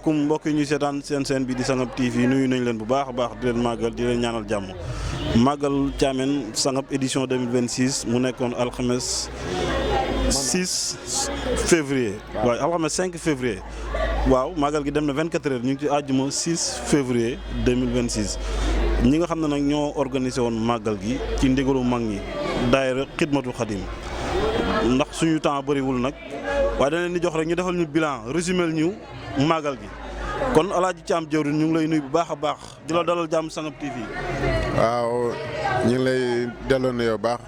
kum mbokk yi ñu seetaan seen bi di Sangap TV nuyu nañ leen bu baax a baax di leen màggal di leen ñaanal jàmm màggal Thiamène Sangap édition 2026 mu nekkoon alxames 6 février waaw alxames 5 février waaw màggal gi dem na 24 heures ñu ngi ci àjjuma 6 février 2026 ñi nga xam ne nag ñoo organisé woon màggal gi ci ndigalu mag ñi daayira Xidmatul Xadim ndax suñu temps bëriwul nag waaye dañ leen di jox rek ñu defal ñu bilan résumé ñu màggal gi kon Alaaji Thiam jëwriñ ñu ngi lay nuyu bu baax a baax di la dalal jàmm Sangap TV. waaw ñu ngi lay delloo nuyoo baax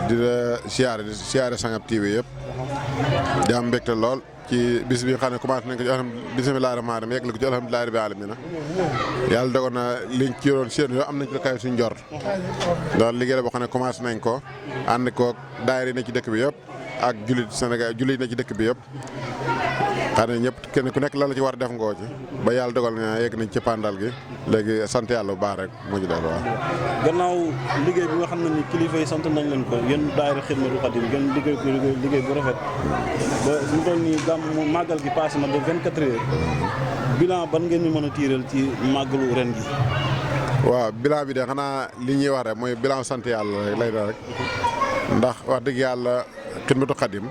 di la siyaare Sangap TV yëpp di am mbégte lool ci bis bi nga xam ne commencé nañ ko ci bismillaahi rahmaani rahiim yegg la ko ci alhamdulillaahi rabbil aalamiin yàlla dogal na liñ ci yoroon seen yoo am nañ ci kay suñ njort ndax liggéey la boo xam ne commencé nañ ko ànd ko daayira yi ne ci dëkk bi yëpp ak jullit Sénégal jullit ne ci dëkk bi yëpp xam ne ñëpp kenn ku nekk la la ci war a def ngoo ci ba yàlla dogal na yegg nañ ci pandal gi léegi sant yàlla bu baax rek moo ci def waaw. gannaaw liggéey bi nga xam ne ni kilifa yi sant nañ leen ko yéen daayira Xidmatul Xadim ngeen liggéey ko liggéey bu rafet ba su mu toll nii gàmm màggal gi passé na ba 24 heures bilan ban ngeen ñu mën a tiiral ci màggalu ren gi. waaw bilan bi de xanaa li ñuy wax rek mooy bilan sant yàlla rek lay doon rek ndax wax dëgg yàlla Xidmatul Xadim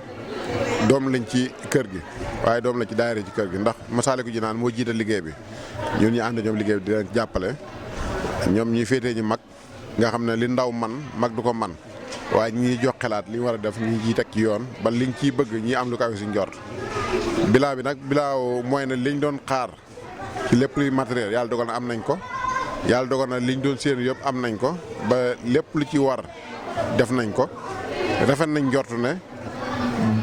doom lañ ci kër gi waaye doom lañ ci daayira ci kër gi ndax Masaalikul Jinaan moo jiite liggéey bi ñun ñu ànd ñoom liggéey bi di leen jàppale ñoom ñi féetee ñu mag nga xam ne li ndaw man mag du ko man waaye ñi jox xalaat li ñu war a def ñi ciy teg ci yoon ba liñ ciy bëgg ñi am lu kawe suñ njort bilaa bi nag bilaaw mooy ne liñ doon xaar ci lépp luy matériel yàlla dogal na am nañ ko yàlla dogal na liñ doon séenu yëpp am nañ ko ba lépp lu ci war def nañ ko rafet nañ njortu ne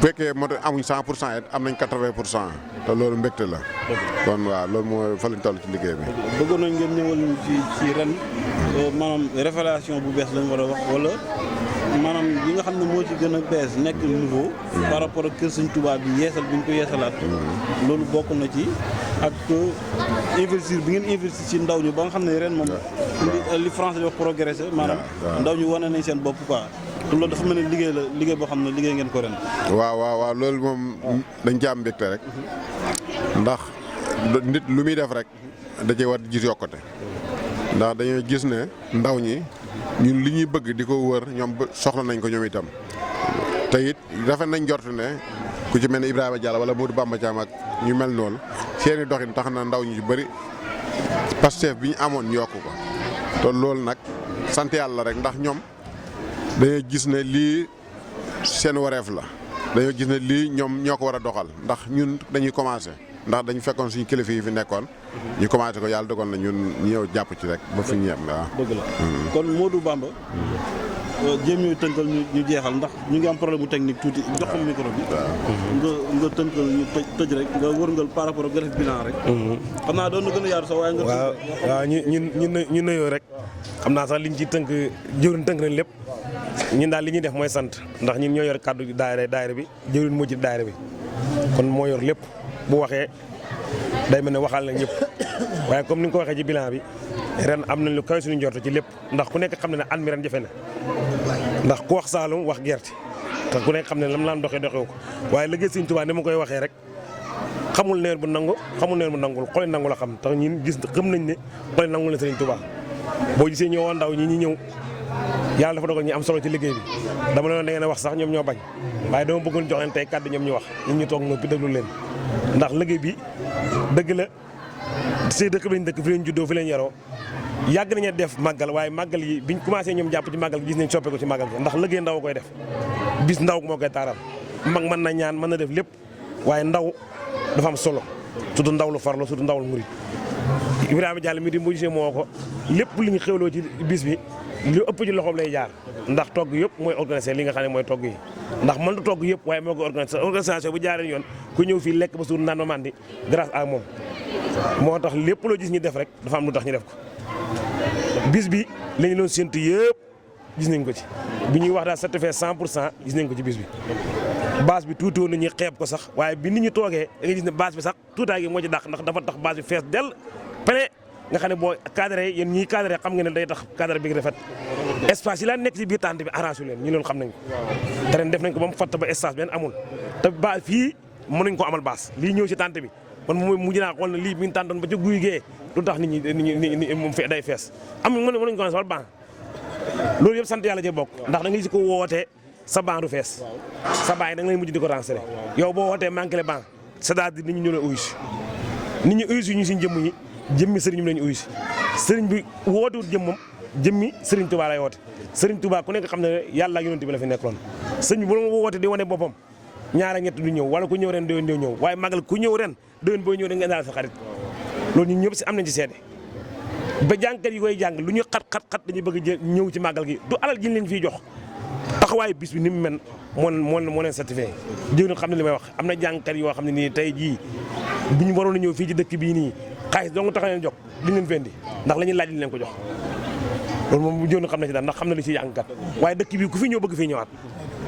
bu fekkee moo amuñ 100% it am nañ 80% te loolu mbégte la. kon waaw loolu moo fa lañ toll ci liggéey bi. bëggoon nañ ngeen ñëwal ñu ci ren maanaam révélation bu bees lañ war a wax wala maanaam yi nga xam ne moo ci gën a bees nekk nouveau. par rapport ak kër Sëñ Tuubaa bi yeesal bi ñu ko yeesalaat. loolu bokk na ci ak investir bi ngeen investir ci ndaw ñi ba nga xam ne ren moom. li français di wax progresser maanaam. ndaw ñi wane nañ seen bopp quoi. loolu dafa mel ni liggéey la liggéey boo xam ne liggéey ngeen ko ren. waaw loolu moom dañ ci am mbégte rek ndax nit lu muy def rek da cee war di gis yokkute ndax dañoo gis ne ndaw ñi ñun li ñuy bëgg di ko wër ñoom soxla nañ ko ñoom itam te it rafet nañ jort ne ku ci mel ne Ibrahima Diallo wala Modou Bamba Thiam ak ñu mel noonu seeni doxin tax na ndaw ñu ci bëri Pastef bi ñu amoon ñu yokk ko te loolu nag sant yàlla rek ndax ñoom. dañoo gis ne lii seen wareef la dañoo gis ne lii ñoom ñoo ko war a doxal ndax ñun dañuy commencé ndax dañu fekkoon suñu kilifa yi fi nekkoon ñu commencé ko yàlla dogal na ñun ñu ñëw jàpp ci rek ba fi ñu yem waaw. dëgg la kon Modou Bamba jéem ñooy tënkal ñu jeexal ndax ñu ngi am problème mu technique tuuti jox ko micro bi. nga tënkal ñu tëj rek nga wërngal par rapport ak nga def bilan rek. xam naa doon na gën a yaatu sax waaye nga. waaw ñu nuyoo rek xam naa sax liñ ci tënk jëwriñ tënk nañ lépp. ñun daal li ñuy def mooy sant ndax ñun ñoo yor kàddu daayira bi jëwriñ moo ci daayira bi kon moo yor lépp bu waxee day mel ne waxal na ñëpp waaye comme ni nga ko waxee ci bilan bi ren am nañ lu kawe suñu njort ci lépp ndax ku nekk xam ne ne at mi ren jafe na ndax ku wax Saalum wax gerte te ku nekk xam ne lam laan doxee ko waaye liggéey Sëñ Tuubaa ni ma koy waxee rek xamul neer bu nangu xamul neer bu nangul xoli nangu la xam tax ñun gis xam nañ ne xoli nangul na Sëñ Tuubaa boo gisee ñëwoon ndaw ñi ñëw yàlla dafa dogal ñi am solo ci liggéey bi dama leen da ngeen a wax sax ñoom ñoo bañ waaye dama bëggoon jox leen tey kàddu ñoom ñu wax ñun ñu toog noppi déglu leen ndax liggéey bi dëgg la si dëkk bi lañ dëkk fi leen juddoo fi leen yaroo yàgg nañu def màggal waaye màggal yi biñ commencé ñoom jàpp ci màggal gis nañ soppe ko ci màggal gi ndax liggéey ndaw koy def bis ndaw moo koy taaral mag mën na ñaan mën na def lépp waaye ndaw dafa am solo surtout ndaw lu farlo surtout ndaw lu murit Ibrahima Diallo mi di mu gisee moo ko lépp li ñu xewloo ci bis bi lu ëpp ci loxoom lay jaar ndax togg yëpp mooy organiser li nga xam ne mooy togg yi ndax mën du togg yëpp waaye moo ko organisation bu jaaree yoon ku ñëw fii lekk ba suur naan ba màndi grâce à moom moo tax lépp loo gis ñu def rek dafa am lu tax ñu def ko bis bi la ñu doon séntu yëpp gis nañ ko ci bi ñuy wax daal certifié 100% gis nañ ko ci bis bi base bi tuuti woon na ñuy xeeb ko sax waaye bi nit ñi toogee da nga gis ne base bi sax tuutaay gi moo ci dàq ndax dafa tax base bi fees dell pene nga xam ne boo cadré yéen ñii cadré xam nga ne day tax cadre bi rafet espace yi la nekk ci biir tente bi arrangé leen ñu loolu xam nañ ko te ren def nañ ko ba mu fatt ba espace benn amul te ba fii mënuñ ko amal baas lii ñëw ci tente bi man mujj naa xool ne lii mi ngi tàntoon ba ca guy gee lu tax nit ñi moom day fees am mënuñ ko wal ban loolu yëpp sant yàlla ci bokk ndax da nga gis ko wootee sa ban du fees sa ban yi da nga lay mujj di ko renseigner yow boo wootee manqué le ban c'est-à-dire nit ñi ñoo lay uyu si nit ñi uyu si ñu suñ jëmm ñi jëmmi sëriñ bi lañu uyu si sëriñ bi wootewut jëmmam jëmmi sëriñ Touba lay woote sëriñ Touba ku nekk xam ne yàlla ak yonent bi la fi nekkoon sëriñ bi bu doon woote di wane boppam ñaar ak ñett du ñëw wala ku ñëw ren déwén doo ñëw waaye magal ku ñëw ren déwén booy ñëw da nga indaale sa xarit loolu ñun ñëpp si am nañ ci seede ba jàngkat yi koy jàng lu ñu xat dañuy bëgg ñëw ci màggal gi du alal ji leen fiy jox taxawaayu bis bi ni mu mel moo leen certifié jëw xam ne li may wax am na jàngkat yoo xam ne nii tey jii bu ñu waroon a ñëw fii ci dëkk bii nii xaalis dong tax leen jox duñ leen fendi ndax la ñuy laaj leen ko jox loolu moom jëw xam na ci daal ndax xam na li ci jàngkat waaye dëkk bi ku fi ñëw bëgg fii ñëwaat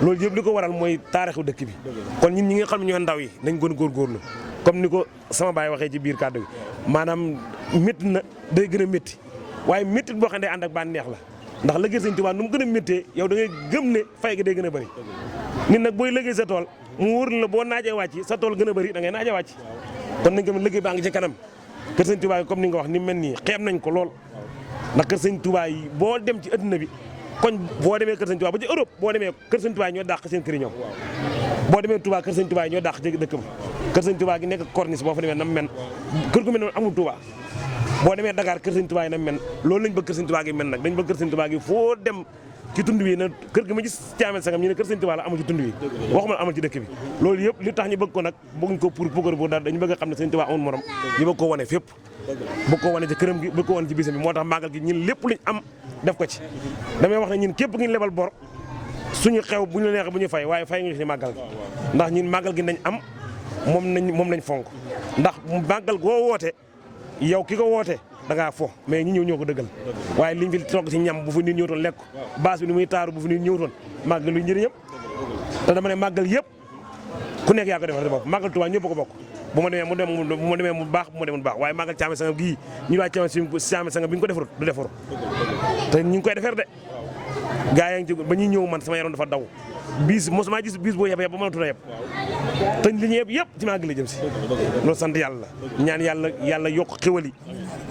loolu yëpp li ko waral mooy taarixu dëkk bi kon ñun ñi nga xam ne ñoo ndaw yi nañ gën a góorgóorlu comme ni ko sama baay waxee ci biir kàddu gi maanaam métti na day gën a métti waaye métti boo xam ne day ànd ak bànneex la ndax liggéey Sëñ Tuubaa nu mu gën a méttee yow da ngay gëm ne fay gi day gën a bëri nit nag booy liggéey sa tool mu wóor la boo naajee wàcc sa tool gën a bëri da ngay naajee wàcc kon nañ gëm liggéey baa ngi ci kanam kër Sëñ Tuubaa yi comme ni nga wax ni mel nii xeeb nañ ko lool ndax kër Sëñ Tuubaa yi boo dem ci adduna bi koñ boo demee kër Sëñ Tuubaa ba ci Europe boo demee kër Sëñ Tuubaa yi ñoo dàq seen kër yi ñoom boo demee Touba kër Sëñ Tuubaa yi ñoo dàq jég dëkkam kër Sëñ Tuubaa gi nekk corniche boo fa demee nam men kër gu mel noonu amul Touba boo demee Dakar kër Sëñ Tuubaa yi nam men loolu lañ bëgg kër Sëñ Tuubaa gi men nag dañ bëgg kër Sëñ Tuubaa gi foo dem ci tund wi na kër gi ma gis Thiamène Sangam ñu ne kër Sëñ Tuubaa la amul ci tund wi waxuma amul ci dëkk bi loolu yëpp li tax ñu bëgg ko nag bëgguñ ko pour bu daal dañu bëgg a xam ne Sëñ Tuubaa amul morom ñu bëgg ko wane fépp bëgg ko wane ci këram gi bëgg ko wane ci bisam bi moo tax màggal gi ñun lépp luñ am def ko ci damay wax ne ñun képp ngi lebal bor suñu xew bu ñu la neexee bu ñu fay waaye fay nga ci màggal gi ndax ñun màggal gi nañ am moom lañ fonk ndax màggal goo woote yow ki ko woote da ngaa fo mais ñi ñëw ñoo ko dëggal waaye liñ fi togg ci ñam bu fa nit ñëwtoon lekk base bi ni muy taaru bu fa nit ñëwtoon màggal luy njëriñam te dama ne màggal yëpp ku nekk yaa ko defal sa bopp màggal Tuubaa ñëpp ko bokk bu ma demee mu baax bu ma demee mu baax waaye màggal Thiamène Sangam gii ñu waa Thiamène Sangam bi ñu ko defarut du defaru te ñu ngi koy defar de gaa yaa ngi ci ba ñuy ñëw man sama yaram dafa daw bis mosuma gis bis boo yeb ba mënatu la yeb te li ñu yeb ci màggal la jëm si loolu sant yàlla ñaan yàlla yokk xéwal yi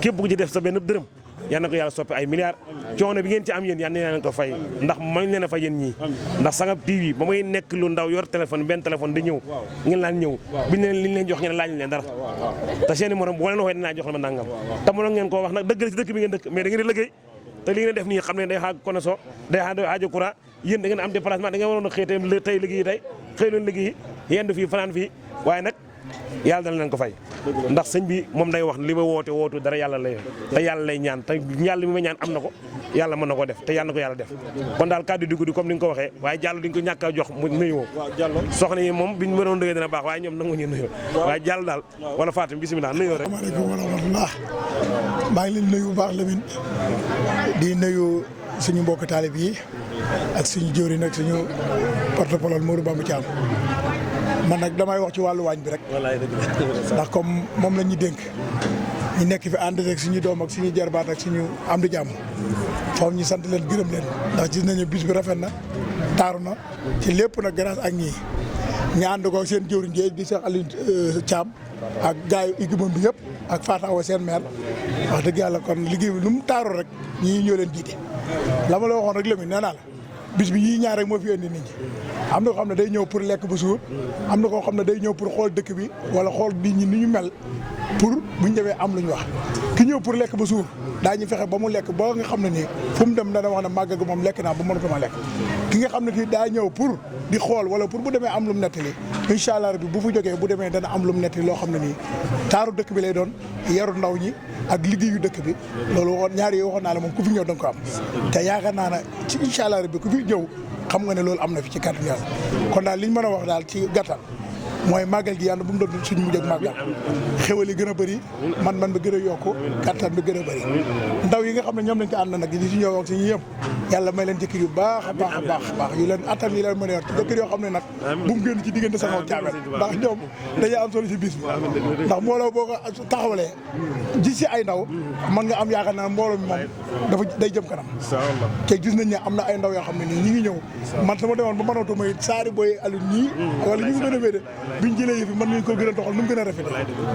képp ku ci def sa benn dërëm yal na ko yàlla soppi ay milliards coono bi ngeen ci am yéen yal na leen ko fay ndax mañ leen a fay yéen ñii ndax Sangam TV ba muy nekk lu ndaw yor téléphone benn téléphone di ñëw ngeen laan ñëw biñ leen liñ leen jox ngeen laaj leen dara te seen i morom boo leen waxee dinaa jox la ma nangam te mënoon ngeen koo wax nag dëgg la ci dëkk bi ngeen dëkk mais da ngeen di liggéey te li ngeen def nii xam ne day xaaj koneso day xaajo courant yéen da ngeen am déplacement da ngeen waroon a xëy tey liggéey tey xëy leen liggéey yendu fii fanaan fii waaye nag yàlla dana leen ko fay ndax sëñ bi moom day wax li ma wootu dara yàlla lay te yàlla lay ñaan te yàlla mi ma ñaan am na ko yàlla mën na ko def te yàlla na ko yàlla def kon daal kàddu di guddi comme ni nga ko waxee waaye jàll duñ ko ñàkk a jox mu nuyoo soxna yi moom biñ mënoon dëggee dina baax waaye ñoom nangu ñu nuyoo waaye jàll daal wala Fatim bisimilah nuyoo rek. asalaamaaleykum wa rahmatulah maa ngi leen nuyu bu baax Lamine di nuyu suñu mbokk taalib yi ak suñu jëwriñ ak suñu porte-parole Modou Bamba Thiam man nag damay wax ci wàllu waañ bi rek ndax comme moom la ñuy dénk ñu nekk fi ànd rek suñu doom ak suñu jarbaat ak suñu am di jàmm foofu ñu sant leen gërëm leen ndax gis nañu bis bi rafet na taaru na ci lépp nag grâce ak ñii ñu ànd ko seen jëwriñ ji di Cheikh Aliou Thiam ak gars yu équipe bi yëpp ak Fatawa seen maire wax dëgg yàlla kon liggéey bi lu mu taaroo rek ñii ñoo leen jiite la ma la waxoon rek Lamine nee naa la bis bi yii ñaar rek moo fi indi nit ñi am na koo xam ne day ñëw pour lekk ba suur am na koo xam ne day ñëw pour xool dëkk bi wala xool nit ñi ni ñu mel pour buñ demee am lu ñu wax ki ñëw pour lekk ba suur daañu fexe ba mu lekk ba nga xam ne nii fu mu dem dana wax ne màgg gi moom lekk naa ba mënatuma lekk ki nga xam ne kii daa ñëw pour di xool wala pour bu demee am lu mu nettali incha allah rabbi bu fu jógee bu demee dana am lu mu nettali loo xam ne nii taaru dëkk bi lay doon yaru ndaw ñi ak liggéeyu dëkk bi loolu waxoon ñaari yi waxoon naa la moom ku fi ñëw da nga ko am te yaakaar naa ne ci incha allah rabbi ku fi ñëw xam nga ne loolu am na fi ci kàddu yàlla kon daal li ñu mën a wax daal ci gàttal mooy màggal gi yàlla bu mu doon suñu mujj ak màggal xéwal yi gën a bëri man bi gën a yokku kattan bi gën a bëri ndaw yi nga xam ne ñoom lañ ko ànd nag di si ñëw ak si ñu yëpp yàlla may leen jëkkër yu baax a baax a baax a baax yu leen attan yi leen mën a yor jëkkër yoo xam ne nag bu mu génn ci diggante Sango ak Thiamène ndax ñoom dañuy am solo si bis bi ndax mbooloo boo ko taxawalee ji si ay ndaw mën nga am yaakaar naa mbooloo mi moom dafa day jëm kanam te gis nañ ne am na ay ndaw yoo xam ne nii ñi ngi ñëw man sama demoon ba mënatu may saari booy alu ñii wala ñu ngi gën a wéede biñ jëlee yëf yi mën nañ ko gën a doxal nu mu gën a rafet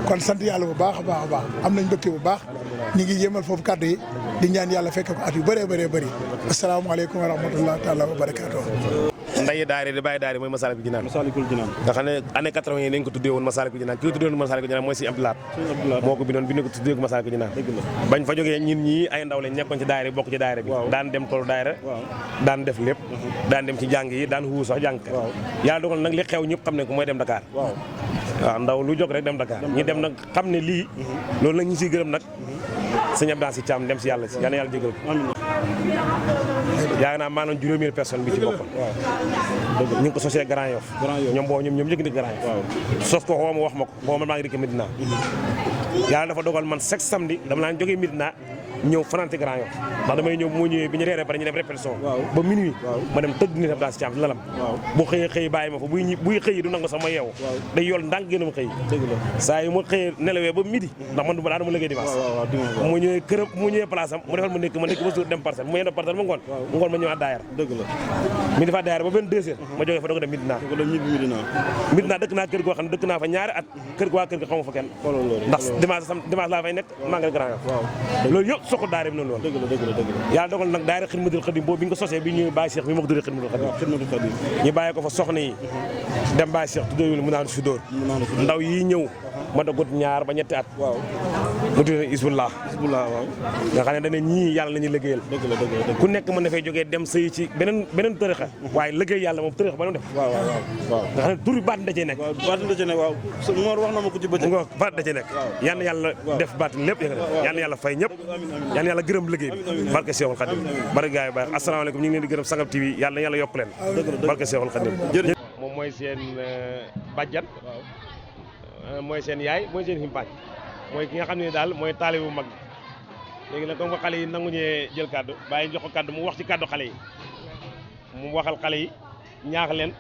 kon sant yàlla bu baax a baax a baax am nañ mbégte bu baax ñi ngi yéemal foofu kàddu yi di ñaan yàlla fekk ko at yu bëree bëree bëri asalaamaaleykum wa rahmatulah taala wa barakaatu ndayi daare di bàyyi daare mooy Masaalikul Jinaan nga xam ne année 80 yi dañ ko tuddee woon Masaalikul Jinaan ki ko tuddee woon Masaalikul Jinaan mooy si Abdoulaat moo ko bindoon bind ko tuddee ko Masaalikul Jinaan bañ fa jógee ñun ñii ay ndaw lañ nekkoon ci daare bokk ci daare bi daan dem toolu daare daan def lépp daan dem ci jàng yi daan xuus sax jàng yàlla dogal nag li xew ñëpp xam ne ko mooy dem Dakar waaw ndaw lu jóg rek dem Dakar ñi dem nag xam ne lii loolu nag ñu siy gërëm nag sëñ Abdou si Thiam dem si yàlla si yàlla jégal ko yaakaar naa maanaam juróomi personne bi ci boppam ñu ngi ko sosee Grand Yoff ñoom yëg ni Grand Yoff sos ko xooma wax ma ko boo man maa ngi dëkk Medina yàlla dafa dogal man chaque samedi dama naan jógee Medina ñëw fanante Grand Yoff ndax damay ñëw moo ñëwee bi ñu reeree pare ñu def répétition ba minuit ma dem tëdd nit Abdou si Thiam lalam bu xëyee xëy bàyyi ma fa buy xëy du nangu sax ma yeewu day yool ndànk gën a ma xëy saa yu ma xëyee nelawee ba midi ndax man du ma daa dama liggéey dimanche mu ñëwee këram mu ñëwee place am mu defal ma nekk ba suur dem parcelle mu yendoo parcelle ba ngoon ma ñëwaat daayar mi defaat daayar ba 22 heures ma jógee fa doog a dem Medina dëkk naa kër goo xam ne dëkk naa fa ñaari at kër gu waa kër ga xamu fa kenn ndax dimanche laa fay nekk màggal Grand Yoff loolu yëpp soxla daayira bi noonu woon yàlla dogal nag daayira Xidmatul Xadim boobu bi ñu ko sosee bi ñu bàyyi Cheikh mi ma ko tuddee Xidmatul Xadim ñu bàyyi ko fa soxna yi dem bàyyi Cheikh tuddee mu naan si dóor ndaw yi ñëw ma dogut ñaar ba ñetti at mu tuddee Hizbullah nga xam ne dañ ne ñii yàlla la ñuy liggéeyal ku nekk mën na fay jógee dem sëy ci beneen tërixa waaye liggéey yàlla moom tërixa ba nu def nga xam ne tur bi baat da cee nekk waaw Mor wax na ma ko ci bëccëg baat da cee nekk yal na yàlla def baat lépp yal na yàlla fay ñëpp yal na yàlla gërëm liggéey bi barke Seexul Xadim barke gaay baax asalaamaaleykum ñu ngi leen di gërëm Sangam TV yàlla na yàlla yokk leen barke Seexul Xadim moom mooy seen bàjjan mooy seen yaay mooy seen ximpaañ mooy ki nga xam ne daal mooy taalibe bu mag léegi nag comme que xale yi nanguñee jël kàddu bàyyi jox ko kàddu mu wax ci kàddu xale yi mu waxal xale yi ñaax leen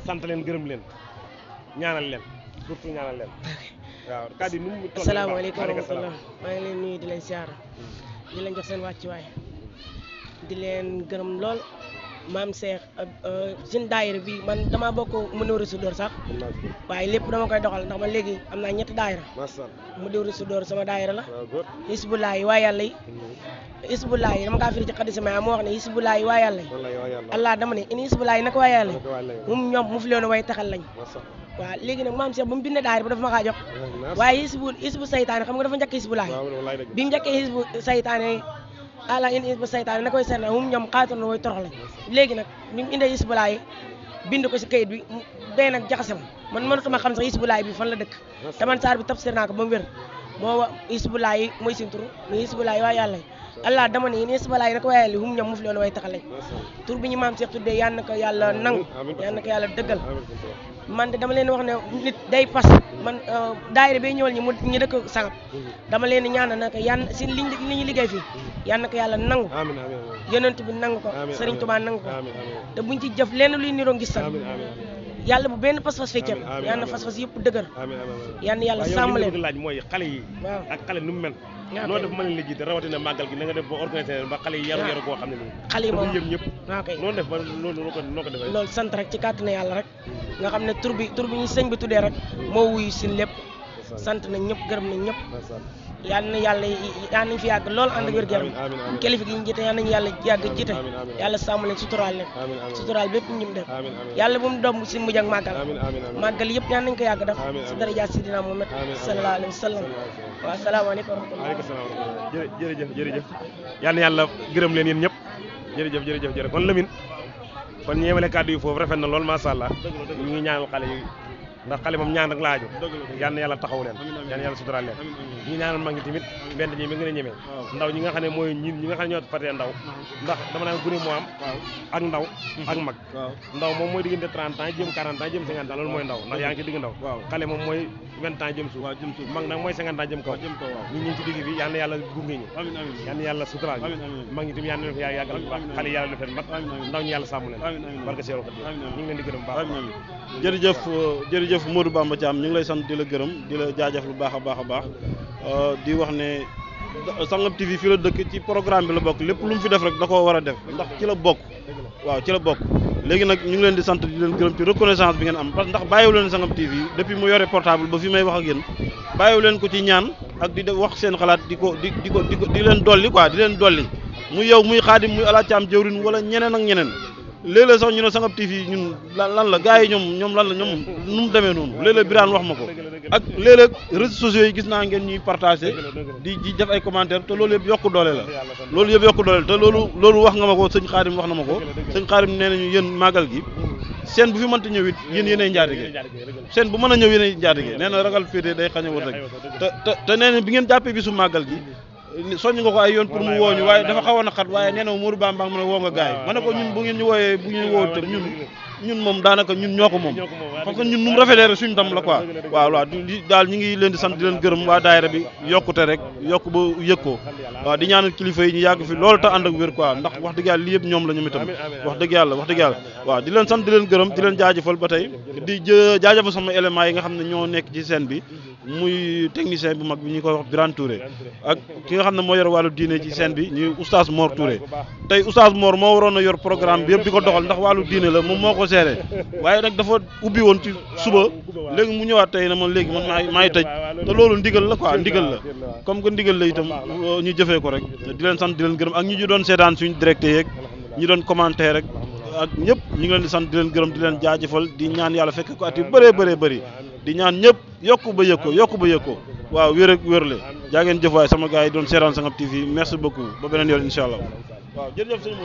sant leen gërëm leen ñaanal leen surtout ñaanal leen waaw kàddu yi nu mu toll. asalaamaaleykum wa rahmatulah maa ngi leen nuyu di leen siyaara di leen jox seen wàccuwaay di leen gërëm lool maam Cheikh suñu daayira bi man dama bokk mu néew Risudóor sax waaye lépp dama koy doxal ndax man léegi am naa ñetti daayira mu néew Risudóor sama daayira la Hizbullah yi waa yàlla yi Hizbullah yi dama kaa firi ci xaddi ma moo wax ne Hizbullah yi waa yàlla yi allah dama ne ini Hizbullah yi naka waa yàlla yi moom ñoom mu fi leen way taxal lañ waaw léegi nag maam Cheikh ba mu bindee daayira ba dafa ma kaa jox waaye Hizbu saytaane xam nga dafa njëkk Hizbullah yi bi mu njëkkee Hizbu saytaane ala indi Hizbu saytaane na koy seet na moom ñoom xaatoon na way torox lañ léegi nag bi mu indee Hizbullah yi bind ko si kayit bi dee nag jaxase ma man mënatuma xam sax Hizbullah bi fan la dëkk te man saar bi tafsir naa ko ba mu wér booba Hizbullah yi mooy seen tur mais Hizbullah yi waa yàlla yi allah dama ne yéen Hizbullah yi naka waa yàlla yi hum ñoom mu fi leen way taxalañ tur bi ñu maam Cheikh tuddee yal na ko yàlla nangu yal na ko yàlla dëggal man de dama leen wax ne nit day fas man daayira bay ñëwal ñu dëkk Sangam dama leen ñaanal naka yan si li ñu liggéey fii yal na ko yàlla nangu yonent bi nangu ko Serigne Touba nangu ko te buñ ci jëf lenn luy niroo gis sax yàlla bu benn fas-fas feccam yal na fas-fas yëpp dëgër yal na yàlla sàmm leen laaj mooy xale yi ak xale nu mu mel noo def mën leen la jiite rawatina màggal gi na nga def ba organisé ba xale yi yaru koo xam ne nii xale yi moom yëm ñëpp ok noonu def ba loolu noo ko defee loolu sant rek ci kàttanu yàlla rek nga xam ne tur bi ñu sëñ bi tuddee rek moo wuyu si lépp sant nañ ñëpp gërëm nañ ñëpp yal na yàlla nañ fi yàgg lool ànd ak wér-gu-yaram kilifa gi ñu jiite yal nañu yàlla yàgg jiite yàlla sàmm leen suturaal leen suturaal bépp ñu def yàlla bu mu doom si mujj ak màggal yëpp yal nañ ko yàgg def si daraja Sidina Muhammad sallallahu alayhi wa sallam waaw asalaamaaleykum wa rahmatulah jërëjëf yal na yàlla gërëm leen yéen ñëpp jërëjëf kon Lamine kon ñeemale kàddu yi foofu rafet na lool macha allah ñu ngi ñaanal xale yi ndax xale moom ñaan rek laaju yal na yàlla taxaw leen yal na yàlla sutural leen ñi ñaanal mag ñi tamit benn ñi mi ngi a ñemee ndaw ñi nga xam ne mooy ñi nga xam ne ñoo fatee ndaw ndax dama naan gune moo am ak ndaw ak mag ndaw moom mooy diggante 30 ans jëm 40 ans jëm 50 ans loolu mooy ndaw ndax yaa ngi ci digg ndaw xale moom mooy 20 ans jëm suuf mag nag mooy 50 ans jëm kaw ñi ngi ci digg bi yal na yàlla gunge ñu yal na yàlla sutural ñu mag ñi tamit yal na leen fi yàggal bu baax xale yàlla def leen mat ndaw ñi yàlla sàmm leen barke Seex Xaadim ñu ngi leen di gërëm baax jërëjëf Modou Bamba Thiam ñu ngi lay sant di la gërëm di la jaajëf lu baax a baax di wax ne Sangam TV fii la dëkk ci programme bi la bokk lépp lu mu fi def rek da koo war a def ndax ci la bokk waaw ci la bokk léegi nag ñu ngi leen di sant di leen gërëm ci reconnaissance bi ngeen am parce que ndax bàyyiwu leen Sangam TV depuis mu yore portable ba fi may wax ak yéen bàyyiwu leen ko ci ñaan ak di wax seen xalaat di leen dolli quoi di leen dolli muy yow muy Xaadim muy Ala Thiam jëwrin wala ñeneen ak ñeneen léeg-léeg sax ñu ne Sangam TV ñun lan la gars yi ñoom lan la ñoom nu mu demee noonu léeg-léeg Birane wax ma ko ak léeg-léeg réseaux sociaux yi gis naa ngeen ñuy partagé di def ay commentaires te loolu yëpp yokku doole la te loolu wax nga ma ko sëñ Xaadim wax na ma ko sëñ Xaadim nee nañu yéen màggal gi seen bu fi mënta ñëw it yéenay njaatige seen bu mën a ñëw yéenay njaatige nee na ragal féete day xañ a wër rek te nee na bi ngeen jàppee bisu màggal gi soññ nga ko ay yoon pour mu woo ñu waaye dafa xawoon a xat waaye nee na Modou Bamba mu ne woo nga gaay ma ne ko ñun bu ngeen ñu wooyee bu ñu woo te ñun moom daanaka ñun ñoo ko moom parce que ñun nu mu rafetee rek suñu tam la quoi waaw daal ñu ngi leen di sant di leen gërëm waa daayira bi yokkute rek yokk ba yëg ko waaw di ñaanal kilifa yi ñu yàgg fi loolu te ànd ak wér quoi ndax wax dëgg yàlla lii yëpp ñoom la ñu itam wax dëgg yàlla waaw di leen sant di leen gërëm di leen jaajëfal ba tey di jaajëfal sama éléments yi nga xam ne ñoo nekk ci scène bi muy technicien bu mag bi ñu koy wax Birane Touré ak ki nga xam ne moo yor wàllu diine ci scène bi ñuy oustaz Mor Touré tey oustaz Mor moo waroon a yor programme bi yëpp di ko doxal ndax wàllu diine la moom moo ko seere waaye nag dafa ubbi woon ci suba léegi mu ñëwaat tey na man léegi man maay tëj te loolu ndigal la quoi ndigal la comme que ndigal la itam ñu jëfee ko rek di leen sant di leen gërëm ak ñi ñu doon seetaan suñu directe yeeg ñi doon commenter rek ak ñëpp ñu ngi leen di sant di leen gërëm di leen jaajëfal di ñaan yàlla fekk ko at yu bëree bëri di ñaan ñëpp yokku ba yëg ko waaw wér ak wérle jaa ngeen jëf waay sama gars yi doon seetaan Sangam TV merci beaucoup ba beneen yoon incha allah waaw jërëjëf sëñ